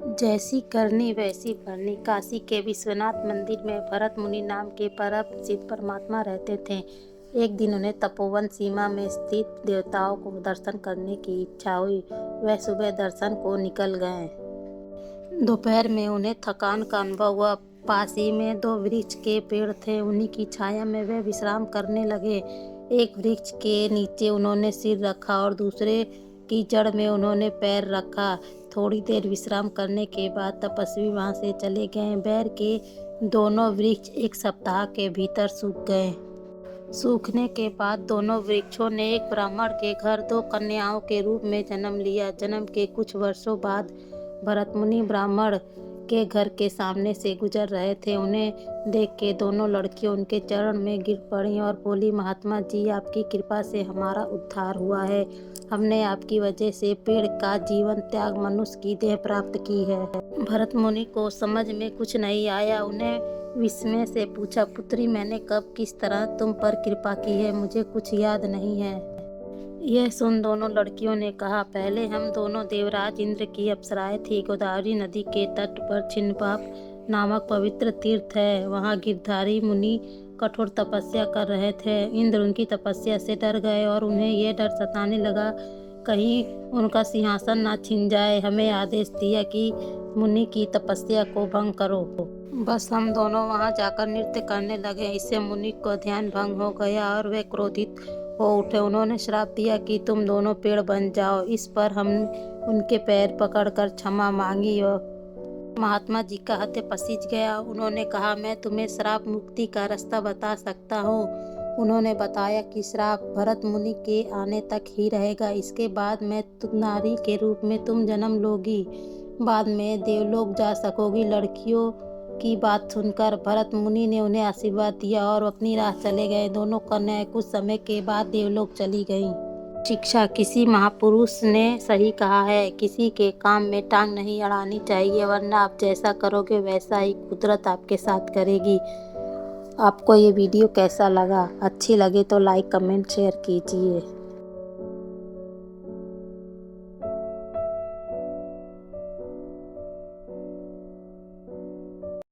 जैसी करनी वैसी भरनी। काशी के विश्वनाथ मंदिर में भरत मुनि नाम के परम सिद्ध परमात्मा रहते थे। एक दिन उन्हें तपोवन सीमा में स्थित देवताओं को दर्शन करने की इच्छा हुई। वह सुबह दर्शन को निकल गए। दोपहर में उन्हें थकान का अनुभव हुआ। पास ही में दो वृक्ष के पेड़ थे, उन्हीं की छाया में वे विश्राम करने लगे। एक वृक्ष के नीचे उन्होंने सिर रखा और दूसरे की जड़ में उन्होंने पैर रखा। थोड़ी देर विश्राम करने के बाद तपस्वी वहां से चले गए। बैर के दोनों वृक्ष एक सप्ताह के भीतर सूख गए। सूखने के बाद दोनों वृक्षों ने एक ब्राह्मण के घर दो कन्याओं के रूप में जन्म लिया। जन्म के कुछ वर्षों बाद भरत मुनि ब्राह्मण के घर के सामने से गुजर रहे थे। उन्हें देख के दोनों लड़कियां उनके चरण में गिर पड़ी और बोली, महात्मा जी, आपकी कृपा से हमारा उद्धार हुआ है। हमने आपकी वजह से पेड़ का जीवन त्याग मनुष्य की देह प्राप्त की है। भरत मुनि को समझ में कुछ नहीं आया। उन्हें विस्मय से पूछा, पुत्री, मैंने कब किस तरह तुम पर कृपा की है? मुझे कुछ याद नहीं है। यह सुन दोनों लड़कियों ने कहा, पहले हम दोनों देवराज इंद्र की अप्सराएं थी। गोदावरी नदी के तट पर छिन्नबाप नामक पवित्र तीर्थ है। वहाँ गिरधारी मुनि कठोर तपस्या कर रहे थे। इंद्र उनकी तपस्या से डर गए और उन्हें यह डर सताने लगा कहीं उनका सिंहासन ना छिन जाए। हमें आदेश दिया कि मुनि की तपस्या को भंग करो। बस हम दोनों वहां जाकर नृत्य करने लगे। इससे मुनि को ध्यान भंग हो गया और वे क्रोधित हो उठे। उन्होंने श्राप दिया कि तुम दोनों पेड़ बन जाओ। इस पर हम उनके पैर पकड़कर क्षमा मांगी और महात्मा जी का हृदय पसीज गया। उन्होंने कहा, मैं तुम्हें श्राप मुक्ति का रास्ता बता सकता हूँ। उन्होंने बताया कि श्राप भरत मुनि के आने तक ही रहेगा। इसके बाद मैं नारी के रूप में तुम जन्म लोगी। बाद में देवलोक जा सकोगी। लड़कियों की बात सुनकर भरत मुनि ने उन्हें आशीर्वाद दिया और अपनी राह चले गए। दोनों कन्याएं कुछ समय के बाद देवलोक चली गईं। शिक्षा। किसी महापुरुष ने सही कहा है, किसी के काम में टांग नहीं अड़ानी चाहिए, वरना आप जैसा करोगे वैसा ही कुदरत आपके साथ करेगी। आपको ये वीडियो कैसा लगा? अच्छी लगे तो लाइक, कमेंट, शेयर कीजिए।